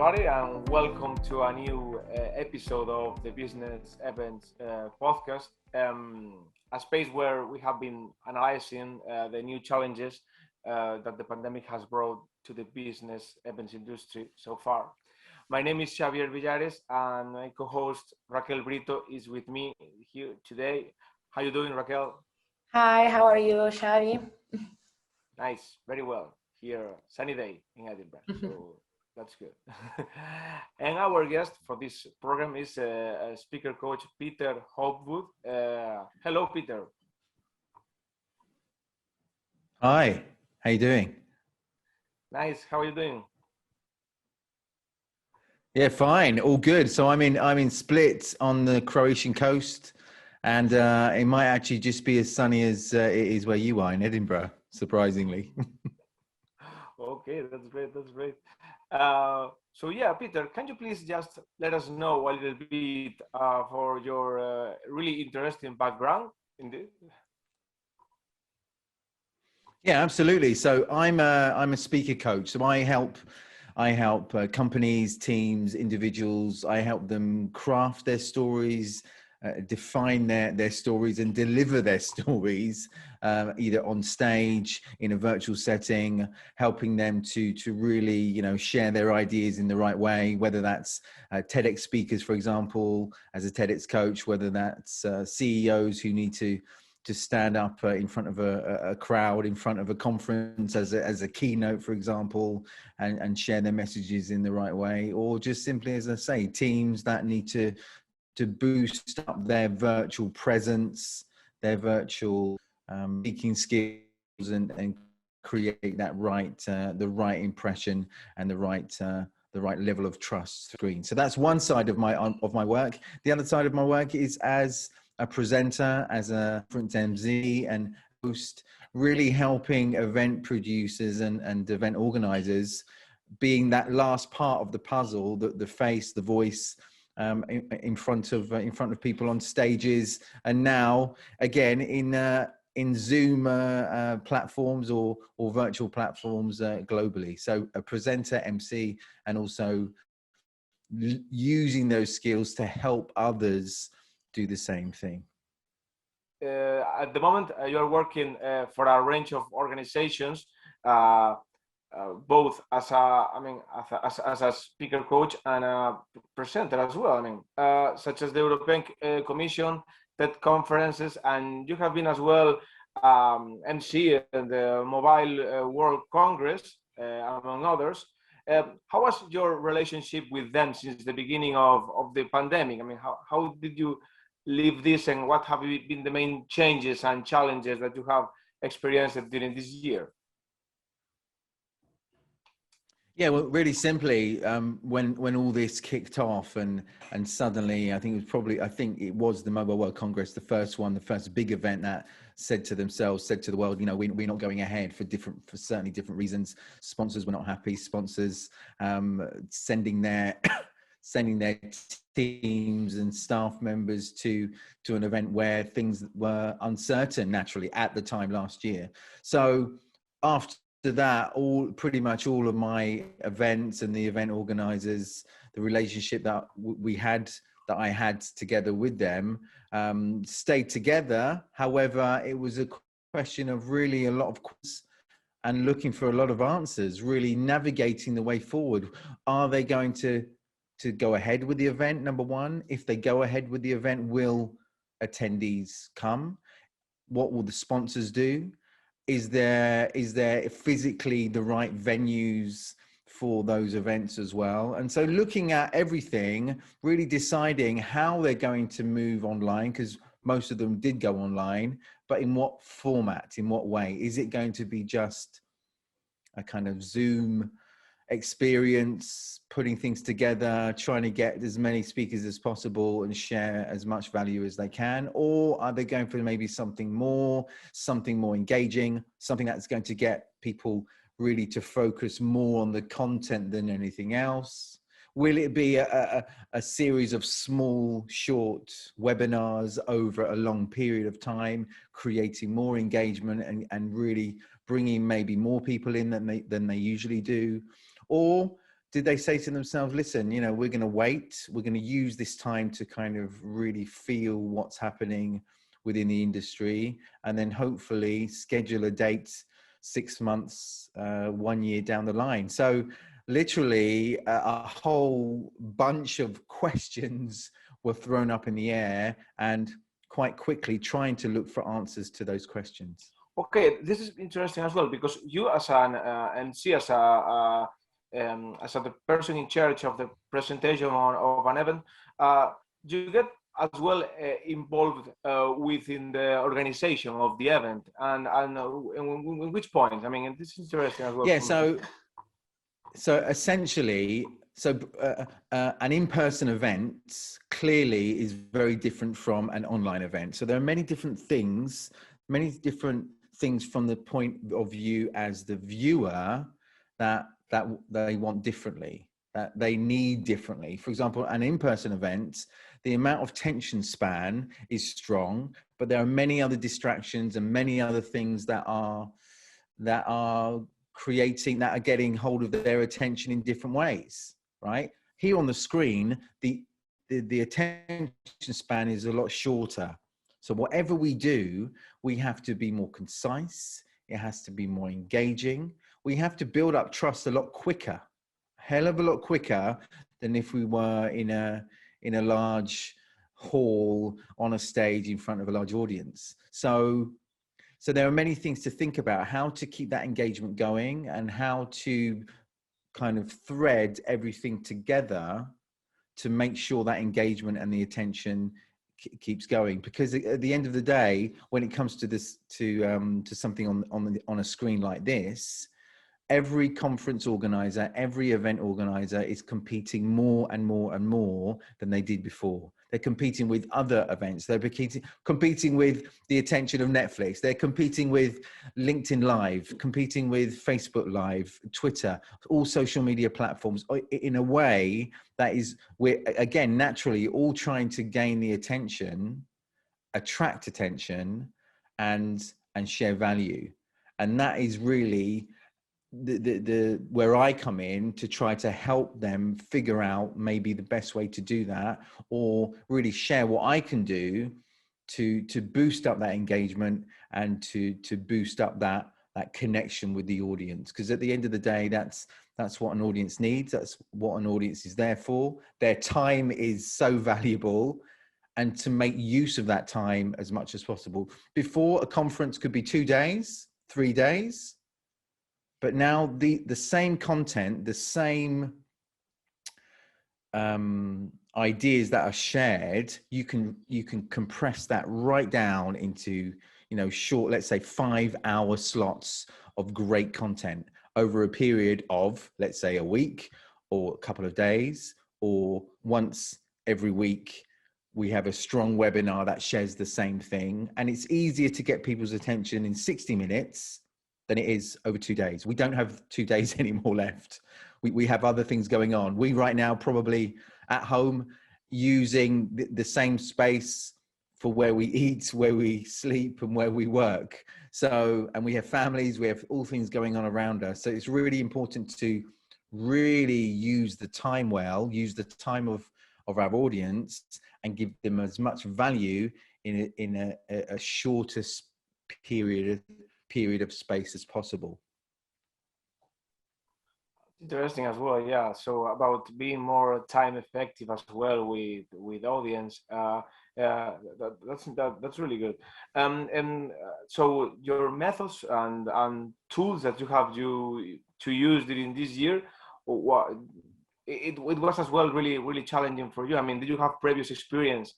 everybody, and welcome to a new episode of the Business Events podcast, a space where we have been analyzing the new challenges that the pandemic has brought to the business events industry so far. My name is Xavier Villares, and my co-host Raquel Brito is with me here today. How you doing, Raquel? Hi, how are you, Xavi? Nice, very well. Here, sunny day in Edinburgh, so that's good. And our guest for this program is speaker coach Peter Hopwood. Hello, Peter. Hi, how you doing? Nice. How are you doing? Yeah, fine, all good. So I'm in Split on the Croatian coast, and it might actually just be as sunny as it is where you are in Edinburgh, surprisingly. Okay, that's great. That's great. So yeah, Peter, can you please just let us know a little bit for your really interesting background in this? Yeah, absolutely. So I'm a speaker coach. So I help companies, teams, individuals. I help them craft their stories, define their stories, and deliver their stories, either on stage, in a virtual setting, helping them to really share their ideas in the right way. Whether that's TEDx speakers, for example, as a TEDx coach, whether that's CEOs who need to stand up in front of a crowd, in front of a conference as a keynote, for example, and share their messages in the right way, or just simply, as I say, teams that need to boost up their virtual presence, their virtual speaking skills, and create that the right impression and the right level of trust screen. So that's one side of my work. The other side of my work is as a presenter, as a conference MC and host, really helping event producers and event organizers, being that last part of the puzzle, the face, the voice, in front of people on stages, and now again in Zoom platforms or virtual platforms globally. So a presenter, MC, and also using those skills to help others do the same thing. At the moment, you are working for a range of organizations, uh, both as a speaker coach and a presenter as well. Such as the European Commission, TED conferences, and you have been as well MC in the Mobile World Congress, among others. How was your relationship with them since the beginning of the pandemic? How did you live this, and what have been the main changes and challenges that you have experienced during this year? Yeah, well, really simply, when all this kicked off and suddenly, I think it was the Mobile World Congress, the first big event that said to the world, we're not going ahead for certainly different reasons. Sponsors were not happy. Sponsors sending their teams and staff members to an event where things were uncertain naturally at the time last year. So after that, pretty much all of my events and the event organizers, the relationship that I had together with them, stayed together. However, it was a question of really a lot of questions and looking for a lot of answers, really navigating the way forward. Are they going to go ahead with the event? Number one, if they go ahead with the event, will attendees come? What will the sponsors do? Is there physically the right venues for those events as well? And so looking at everything, really deciding how they're going to move online, because most of them did go online, but in what format, in what way? Is it going to be just a kind of Zoom experience, putting things together, trying to get as many speakers as possible and share as much value as they can? Or are they going for maybe something more engaging, something that's going to get people really to focus more on the content than anything else? Will it be a series of small, short webinars over a long period of time, creating more engagement and really bringing maybe more people in than they usually do? Or did they say to themselves, listen, you know, we're going to wait, we're going to use this time to kind of really feel what's happening within the industry, and then hopefully schedule a date 6 months, 1 year down the line. So literally a whole bunch of questions were thrown up in the air, and quite quickly trying to look for answers to those questions. Okay, this is interesting as well, because you as an MC, as the person in charge of the presentation of an event, you get as well involved within the organization of the event, and in which point? I mean, this is interesting as well. Yeah, so essentially, an in-person event clearly is very different from an online event. So there are many different things from the point of view as the viewer that they want differently, that they need differently. For example, an in-person event, the amount of attention span is strong, but there are many other distractions and many other things that are getting hold of their attention in different ways, right? Here on the screen, the attention span is a lot shorter. So whatever we do, we have to be more concise. It has to be more engaging. We have to build up trust a lot quicker, hell of a lot quicker than if we were in a large hall on a stage in front of a large audience. So there are many things to think about, how to keep that engagement going and how to kind of thread everything together to make sure that engagement and the attention keeps going. Because at the end of the day, when it comes to this, to something on a screen like this, every conference organizer, every event organizer is competing more and more and more than they did before. They're competing with other events. They're competing with the attention of Netflix. They're competing with LinkedIn Live, competing with Facebook Live, Twitter, all social media platforms, in a way that is, we're, again, naturally all trying to gain the attention, attract attention, and share value. And that is really the where I come in to try to help them figure out maybe the best way to do that, or really share what I can do to boost up that engagement and to boost up that connection with the audience. Because at the end of the day, that's what an audience needs. That's what an audience is there for. Their time is so valuable, and to make use of that time as much as possible. Before, a conference could be 2 days, 3 days. But now the same content, the same ideas that are shared, you can compress that right down into, you know, short, let's say 5-hour slots of great content over a period of, let's say, a week or a couple of days, or once every week. We have a strong webinar that shares the same thing, and it's easier to get people's attention in 60 minutes than it is over 2 days. We don't have 2 days anymore left. We have other things going on. We right now probably at home using the same space for where we eat, where we sleep, and where we work. So, and we have families, we have all things going on around us. So it's really important to really use the time well, use the time of our audience, and give them as much value in a shortest period of space as possible. Interesting as well, yeah. So about being more time effective as well with audience, that's really good. So your methods and tools that you have to use during this year, what it was as well really challenging for you. I mean, did you have previous experience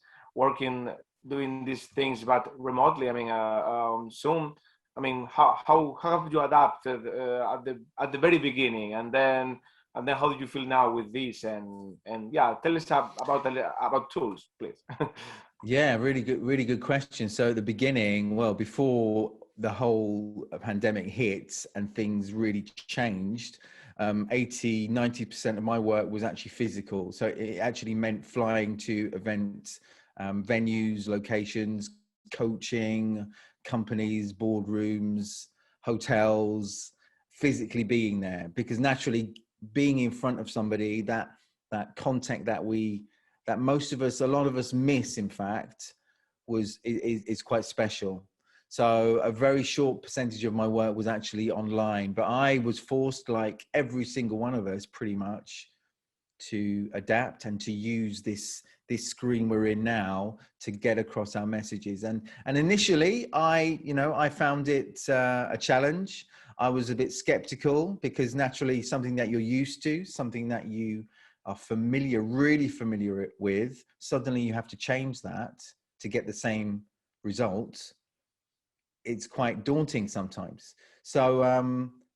doing these things but remotely? I mean, Zoom. I mean, how have you adapted at the very beginning, and then how do you feel now with this? And yeah, tell us about tools, please. Yeah, really good question. So at the beginning, well, before the whole pandemic hit and things really changed, 80-90% of my work was actually physical. So it actually meant flying to event venues, locations, coaching, companies, boardrooms, hotels, physically being there, because naturally being in front of somebody, that contact that most of us, a lot of us miss, in fact, is quite special. So a very short percentage of my work was actually online, but I was forced, like every single one of us pretty much, to adapt and to use this screen we're in now to get across our messages. And initially I found it a challenge. I was a bit skeptical, because naturally something that you're used to, something that you are really familiar with, suddenly you have to change that to get the same result. It's quite daunting sometimes. So,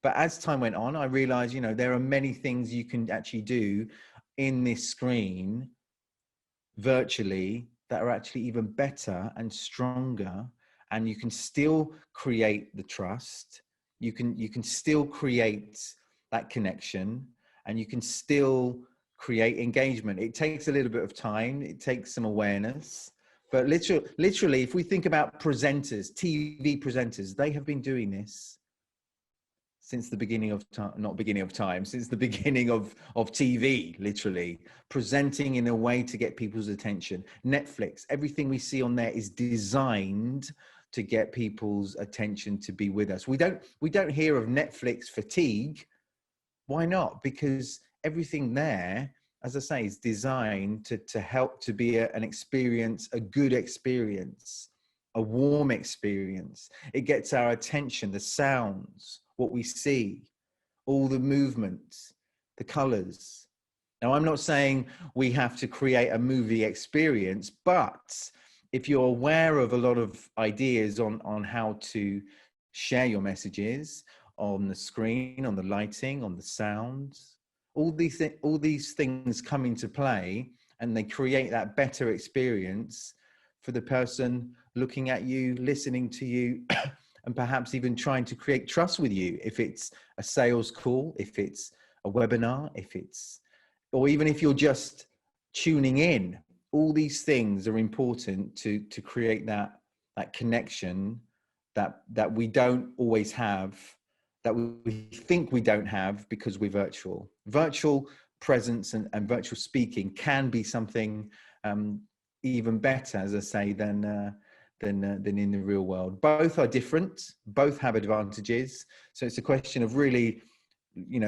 but as time went on, I realized, there are many things you can actually do in this screen virtually that are actually even better and stronger. And you can still create the trust. You can still create that connection, and you can still create engagement. It takes a little bit of time. It takes some awareness. But literally, if we think about presenters, TV presenters, they have been doing this since the beginning of time, not beginning of time, since the beginning of TV, literally, presenting in a way to get people's attention. Netflix, everything we see on there is designed to get people's attention, to be with us. We don't hear of Netflix fatigue. Why not? Because everything there, as I say, is designed to help to be an experience, a good experience, a warm experience. It gets our attention, the sounds, what we see, all the movements, the colors. Now, I'm not saying we have to create a movie experience, but if you're aware of a lot of ideas on how to share your messages on the screen, on the lighting, on the sounds, all these things come into play, and they create that better experience for the person looking at you, listening to you, and perhaps even trying to create trust with you. If it's a sales call, if it's a webinar, or even if you're just tuning in, all these things are important to create that connection that we don't always have, that we think we don't have because we're virtual. Virtual presence and virtual speaking can be something even better, as I say, than in the real world. Both are different, both have advantages. So it's a question of really,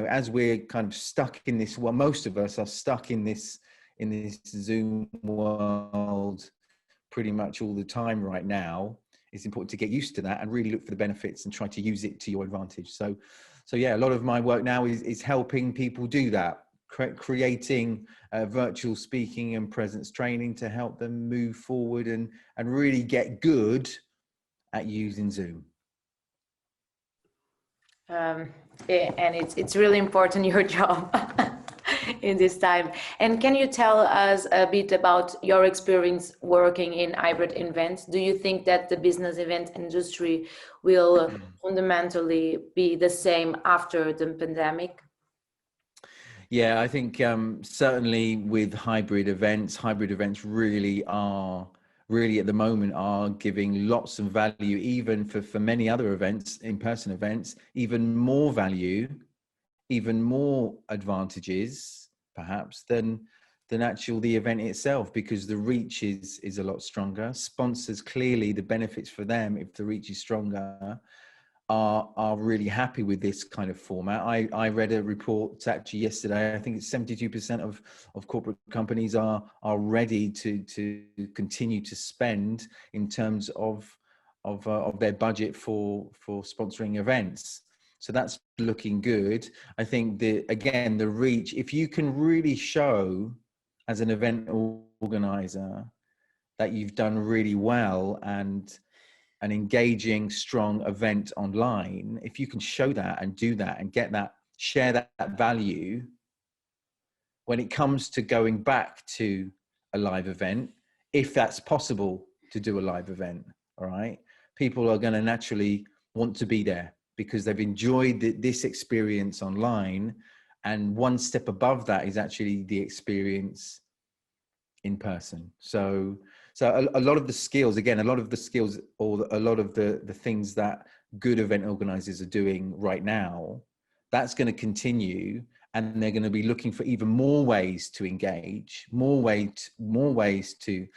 as we're kind of stuck in this, well, most of us are stuck in this Zoom world pretty much all the time right now. It's important to get used to that and really look for the benefits and try to use it to your advantage. So yeah, a lot of my work now is helping people do that, creating virtual speaking and presence training to help them move forward and really get good at using Zoom. And it's really important, your job in this time. And can you tell us a bit about your experience working in hybrid events? Do you think that the business event industry will fundamentally be the same after the pandemic? Yeah, I think certainly with hybrid events really at the moment are giving lots of value, even for many other events, in-person events, even more value, even more advantages perhaps than actual the event itself, because the reach is a lot stronger. Sponsors, clearly the benefits for them, if the reach is stronger, are really happy with this kind of format. I read a report actually yesterday. I think it's 72% of corporate companies are ready to continue to spend in terms of their budget for sponsoring events. So that's looking good. I think the reach, if you can really show as an event organizer that you've done really well and an engaging, strong event online, if you can show that and do that and get that, share that value, when it comes to going back to a live event, if that's possible to do a live event, all right, people are going to naturally want to be there because they've enjoyed this experience online. And one step above that is actually the experience in person. So a lot of the skills, again, a lot of the things that good event organizers are doing right now, that's going to continue. and they're going to be looking for even more ways to engage, more ways to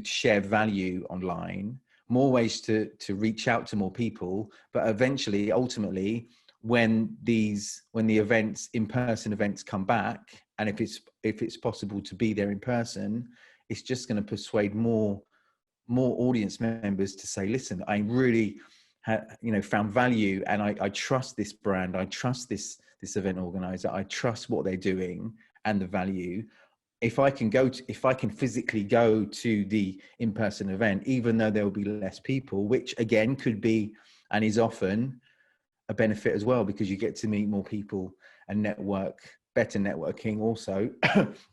share value online, more ways to reach out to more people. But eventually, ultimately, when the events, in-person events, come back, and if it's possible to be there in person, it's just going to persuade more audience members to say, listen, I really found value, and I trust this brand, I trust this event organizer, I trust what they're doing and the value. If I can physically go to the in-person event, even though there will be less people, which again could be and is often a benefit as well, because you get to meet more people and better networking also,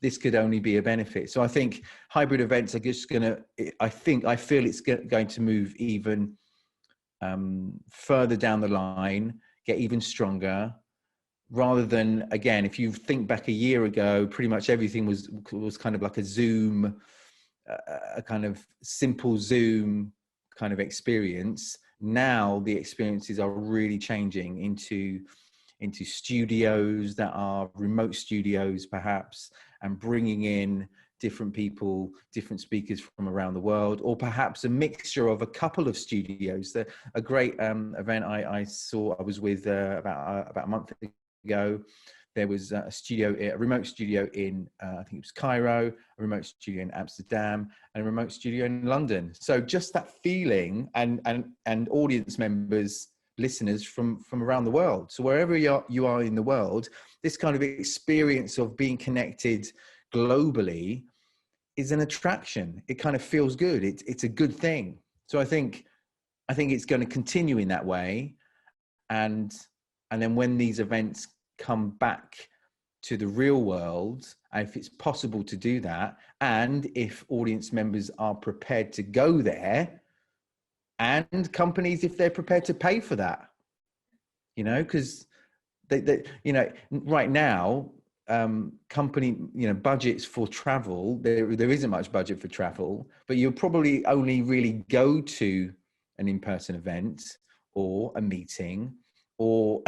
this could only be a benefit. So I think hybrid events are just I feel it's going to move even further down the line, get even stronger, rather than, again, if you think back a year ago, pretty much everything was kind of like a Zoom, a kind of simple Zoom kind of experience. Now the experiences are really changing into studios that are remote studios perhaps, and bringing in different people, different speakers from around the world, or perhaps a mixture of a couple of studios. A great event I was with about a month ago. There was a remote studio in I think it was Cairo, a remote studio in Amsterdam, and a remote studio in London. So just that feeling, and audience members, listeners from around the world. So wherever you are in the world, this kind of experience of being connected globally is an attraction. It kind of feels good. It's a good thing. So I think it's going to continue in that way, and then when these events come back to the real world, if it's possible to do that, and if audience members are prepared to go there, and companies, if they're prepared to pay for that, because they right now, company, budgets for travel, there isn't much budget for travel, but you'll probably only really go to an in-person event or a meeting or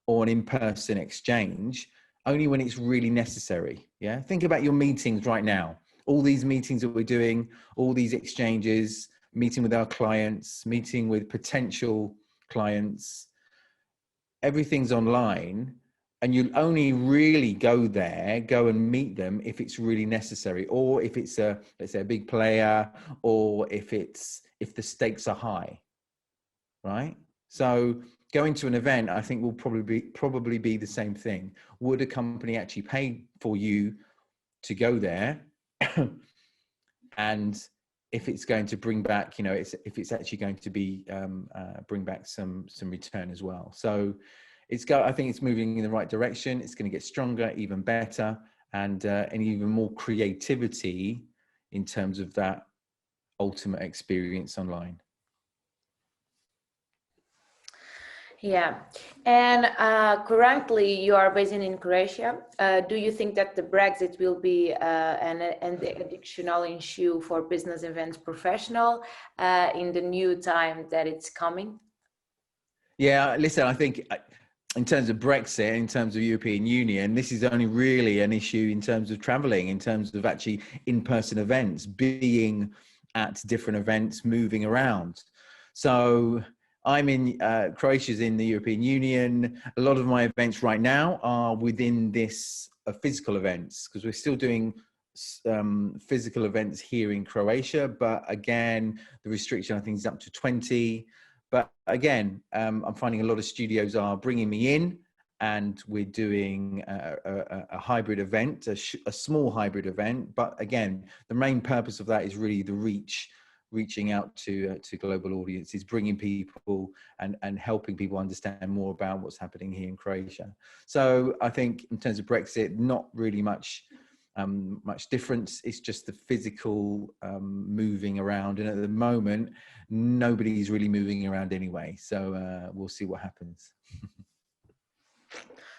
an in-person exchange only when it's really necessary. Yeah, think about your meetings right now, all these meetings that we're doing, all these exchanges, meeting with our clients, meeting with potential clients, everything's online, and you'll only really go and meet them if it's really necessary, or if it's let's say a big player, or if the stakes are high, right? So going to an event, I think, will probably be the same thing. Would a company actually pay for you to go there? And if it's going to bring back, if it's actually going to be bring back some return as well. So I think it's moving in the right direction. It's going to get stronger, even better, and even more creativity in terms of that ultimate experience online. Yeah, and currently you are based in Croatia. Do you think that the Brexit will be an additional issue for business events professional in the new time that it's coming? Yeah, listen, I think in terms of Brexit, in terms of European Union, this is only really an issue in terms of traveling, in terms of actually in-person events, being at different events, moving around. So I'm in, Croatia's in the European Union. A lot of my events right now are within this physical events, because we're still doing physical events here in Croatia. But again, the restriction, I think, is up to 20. But again, I'm finding a lot of studios are bringing me in, and we're doing a hybrid event, a small hybrid event. But again, the main purpose of that is really the reaching out to global audiences, bringing people and helping people understand more about what's happening here in Croatia. So I think in terms of Brexit, not really much difference. It's just the physical moving around, and at the moment nobody's really moving around anyway, so we'll see what happens.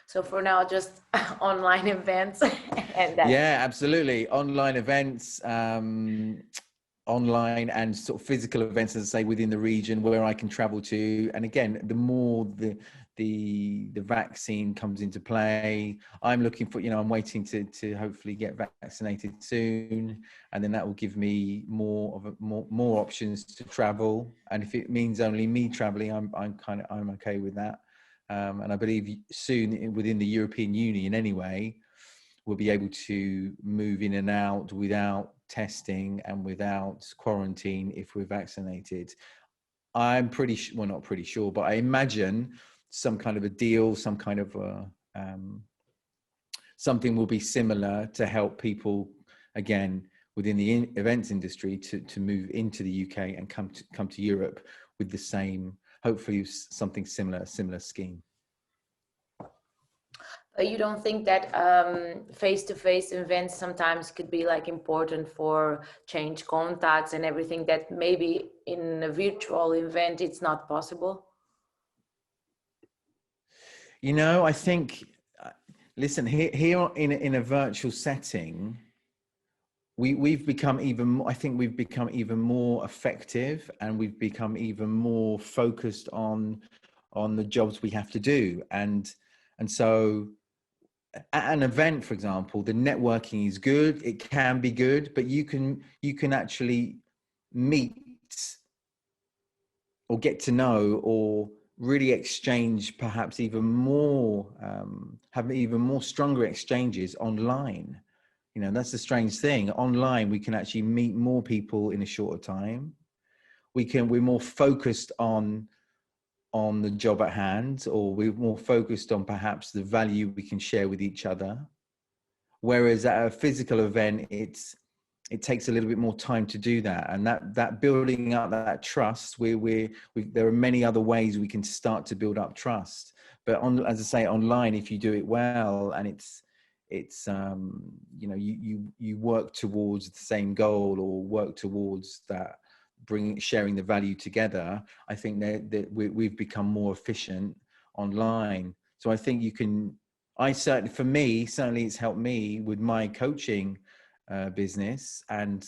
So for now, just online events. And yeah, absolutely, online events. online and sort of physical events, as I say, within the region where I can travel to. And again, the more the vaccine comes into play, I'm looking for, I'm waiting to hopefully get vaccinated soon, and then that will give me more options to travel. And if it means only me traveling, I'm okay with that. And I believe soon within the European Union anyway, we'll be able to move in and out without testing and without quarantine if we're vaccinated. I'm not pretty sure, but I imagine some kind of a deal, some kind of something will be similar to help people, again, within the events industry to move into the UK and come to Europe with the same, hopefully something similar, a similar scheme. You don't think that face-to-face events sometimes could be like important for change contacts and everything that maybe in a virtual event it's not possible? I think, listen, here in a virtual setting, we've become I think we've become even more effective, and we've become even more focused on the jobs we have to do. And so at an event, for example, the networking is good. It can be good, but you can actually meet or get to know or really exchange perhaps even more, have even more stronger exchanges online. That's the strange thing. Online, we can actually meet more people in a shorter time. We're more focused on the job at hand, or we're more focused on perhaps the value we can share with each other. Whereas at a physical event, it takes a little bit more time to do that. And that building up that trust, there are many other ways we can start to build up trust. But as I say, online, if you do it well, and you work towards the same goal, or work towards that, sharing the value together, I think that we've become more efficient online. So I think certainly it's helped me with my coaching business, and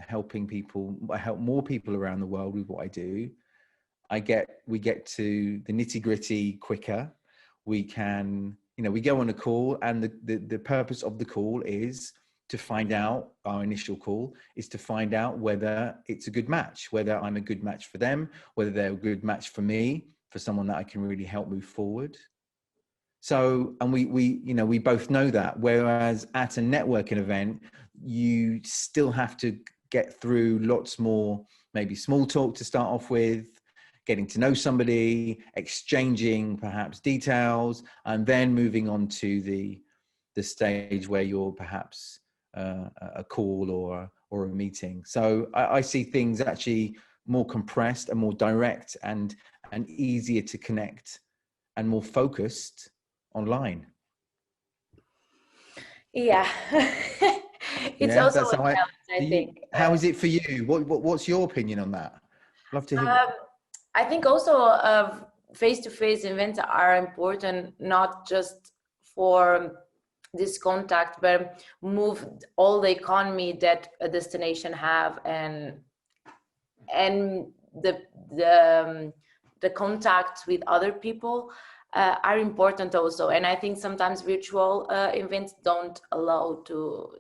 help more people around the world with what I do. We get to the nitty-gritty quicker. We can, we go on a call, and the purpose of the call is to find out, our initial call is to find out whether it's a good match, whether I'm a good match for them, whether they're a good match for me, for someone that I can really help move forward. So, and we both know that. Whereas at a networking event, you still have to get through lots more, maybe small talk to start off with, getting to know somebody, exchanging perhaps details, and then moving on to the stage where you're perhaps a call or a meeting. So I see things actually more compressed and more direct and easier to connect and more focused online. Yeah. It's also a challenge, I think. How is it for you? What's your opinion on that? I'd love to hear. I think also face-to-face events are important, not just for this contact, but move all the economy that a destination have, and the contacts with other people are important also. And I think sometimes virtual events don't allow to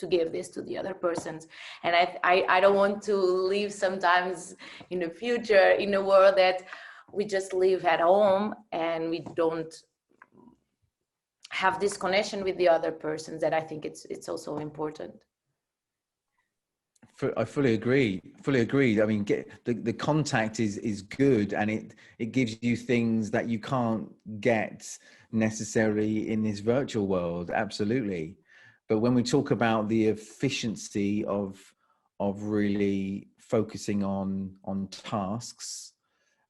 give this to the other persons. And I don't want to live sometimes in the future in a world that we just live at home and we don't have this connection with the other persons. That I think it's also important. I fully agree. I mean, the contact is good, and it gives you things that you can't get necessarily in this virtual world. Absolutely. But when we talk about the efficiency of really focusing on tasks,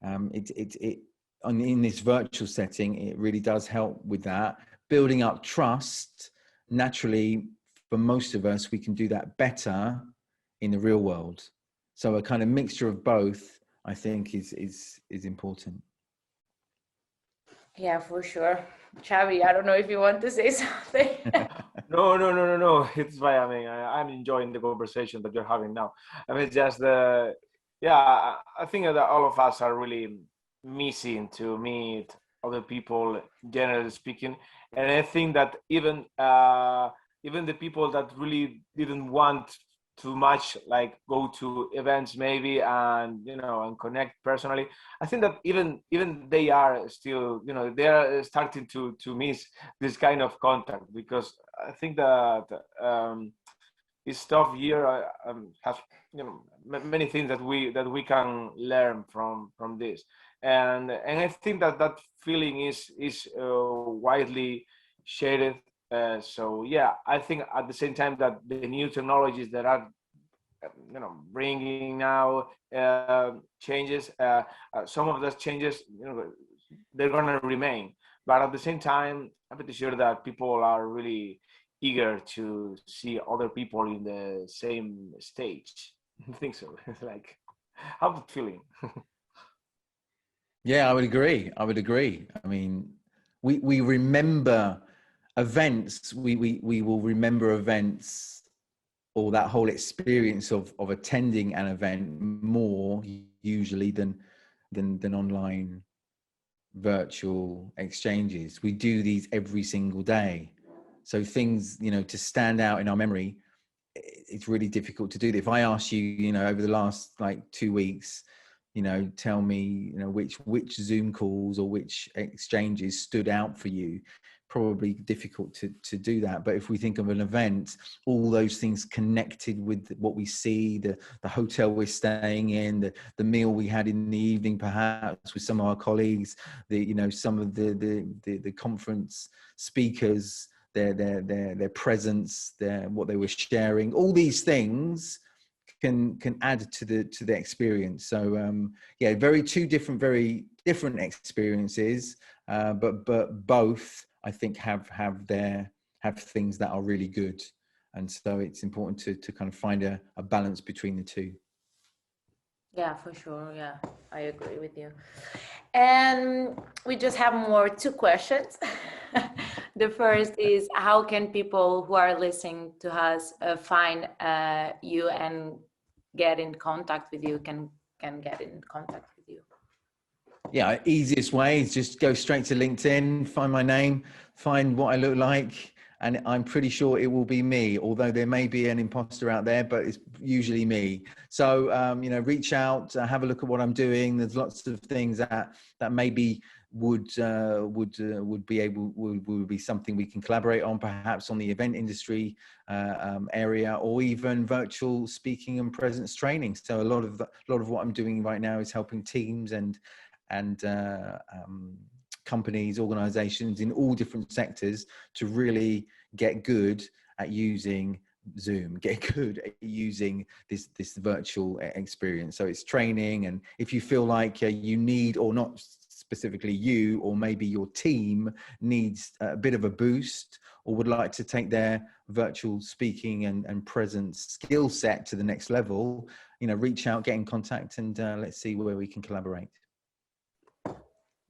in this virtual setting, it really does help with that. Building up trust, naturally, for most of us, we can do that better in the real world. So a kind of mixture of both, I think, is important. Yeah, for sure. Xavi, I don't know if you want to say something. No. It's fine. I mean, I'm enjoying the conversation that you're having now. I mean, it's just yeah, I think that all of us are really missing to meet other people, generally speaking. And I think that even the people that really didn't want too much, like go to events maybe and and connect personally. I think that even they are still they are starting to miss this kind of contact because I think that this tough year has many things that we can learn from this, and I think that that feeling is widely shared. So yeah, I think at the same time that the new technologies that are bringing now changes, some of those changes they're gonna remain, but at the same time I'm pretty sure that people are really eager to see other people in the same stage. I think so. It's like, how's it feeling? Yeah, I would agree. I mean, we remember events. We will remember events or that whole experience of attending an event more usually than online virtual exchanges. We do these every single day. So things, to stand out in our memory, it's really difficult to do. If I ask you, over the last like 2 weeks, tell me, which Zoom calls or which exchanges stood out for you, probably difficult to do that. But if we think of an event, all those things connected with what we see, the hotel we're staying in, the meal we had in the evening, perhaps with some of our colleagues, some of the conference speakers, their presence, what they were sharing, all these things can add to the experience. So yeah, very different experiences, but both I think have things that are really good, and so it's important to kind of find a balance between the two. Yeah, for sure. Yeah, I agree with you. And we just have two questions. The first is, how can people who are listening to us find you and get in contact with you? Can get in contact with you? Yeah, easiest way is just go straight to LinkedIn, find my name, find what I look like, and I'm pretty sure it will be me, although there may be an imposter out there, but it's usually me. So, reach out, have a look at what I'm doing. There's lots of things that maybe would be something we can collaborate on, perhaps on the event industry area, or even virtual speaking and presence training. So a lot of what I'm doing right now is helping teams and companies, organizations in all different sectors to really get good at using Zoom, get good at using this virtual experience. So it's training, and if you feel like you need, or not specifically you, or maybe your team needs a bit of a boost, or would like to take their virtual speaking and presence skill set to the next level, reach out, get in contact, and let's see where we can collaborate.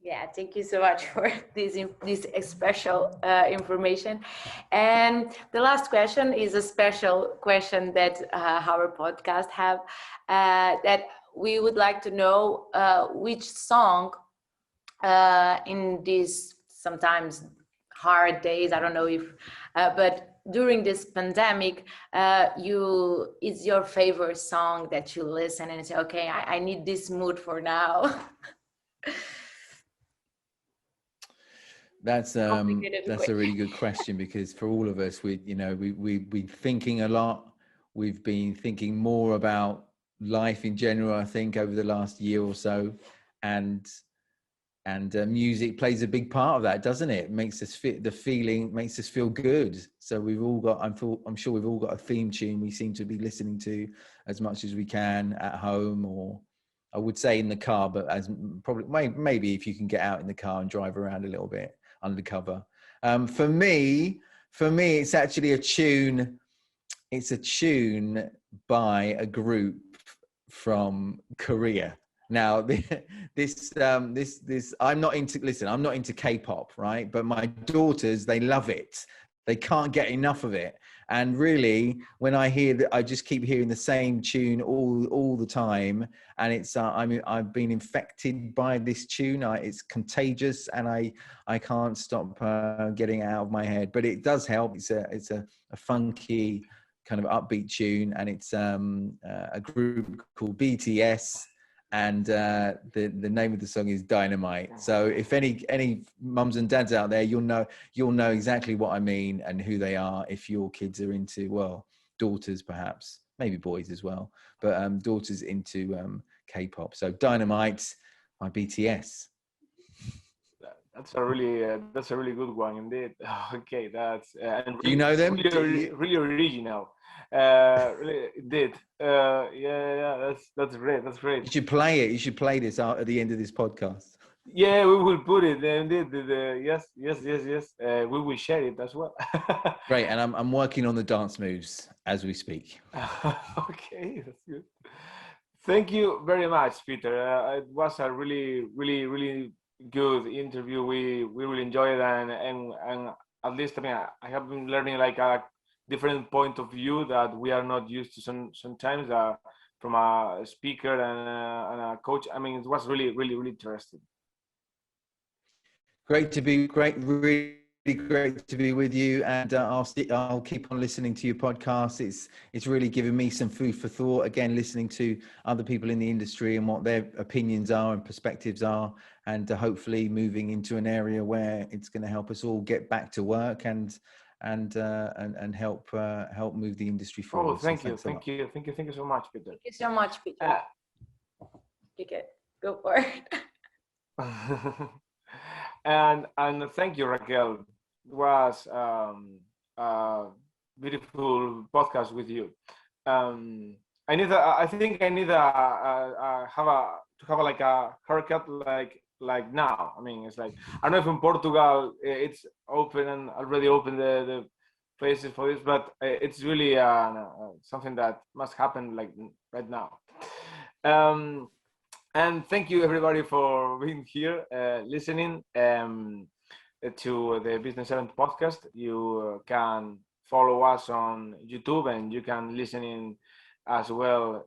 Yeah, thank you so much for this special information. And the last question is a special question that our podcast have, that we would like to know which song in these sometimes hard days, I don't know if, but during this pandemic, is your favorite song that you listen and say, okay, I need this mood for now. That's a really good question, because for all of us, we've been thinking a lot. We've been thinking more about life in general, I think, over the last year or so, and music plays a big part of that, doesn't it? It makes us makes us feel good. So we've all got, I'm sure we've all got a theme tune we seem to be listening to as much as we can at home, or I would say in the car, but as probably maybe if you can get out in the car and drive around a little bit undercover. For me, it's actually a tune. It's a tune by a group from Korea. Now, I'm not into K-pop, right? But my daughters, they love it. They can't get enough of it. And really, when I hear that, I just keep hearing the same tune all the time. And it's I've been infected by this tune. It's contagious, and I can't stop getting it out of my head. But it does help. It's a funky kind of upbeat tune, and it's a group called BTS. And the name of the song is Dynamite. So if any mums and dads out there, you'll know exactly what I mean and who they are if your kids are into, well, daughters perhaps, maybe boys as well, but daughters into K-pop. So Dynamite by BTS. That's a really good one indeed. Okay, that's and do you know them? Really original. Really did. Yeah. That's great. That's great. You should play it. You should play this out at the end of this podcast. Yeah, we will put it. Indeed. Yes. We will share it as well. Great, and I'm working on the dance moves as we speak. Okay, that's good. Thank you very much, Peter. It was a really good interview. We really enjoyed it, and at least I have been learning like a different point of view that we are not used to sometimes from a speaker and a coach. I mean, it was really interesting. Really great to be with you, and I'll keep on listening to your podcast. It's really given me some food for thought. Again, listening to other people in the industry and what their opinions are and perspectives are, and hopefully moving into an area where it's going to help us all get back to work and help move the industry forward. Oh, thank you so much, Peter. Thank you so much, Peter. Okay, go for it. and thank you, Raquel. It was a beautiful podcast with you. I think I need to have like a haircut like now. I mean, it's like, I don't know if in Portugal it's open and already open the places for this, but it's really something that must happen like right now. And thank you everybody for being here, listening to the Business Event podcast. You can follow us on YouTube, and you can listen in as well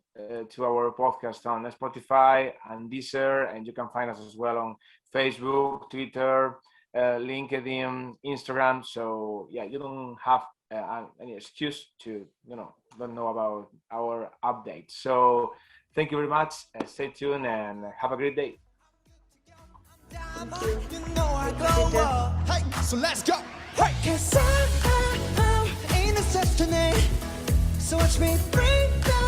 to our podcast on Spotify and Deezer, and you can find us as well on Facebook, Twitter, LinkedIn, Instagram. So yeah, you don't have any excuse to don't know about our updates. So thank you very much, stay tuned and have a great day. So let's go. Hey, 'cause I'm in this destiny. So watch me bring down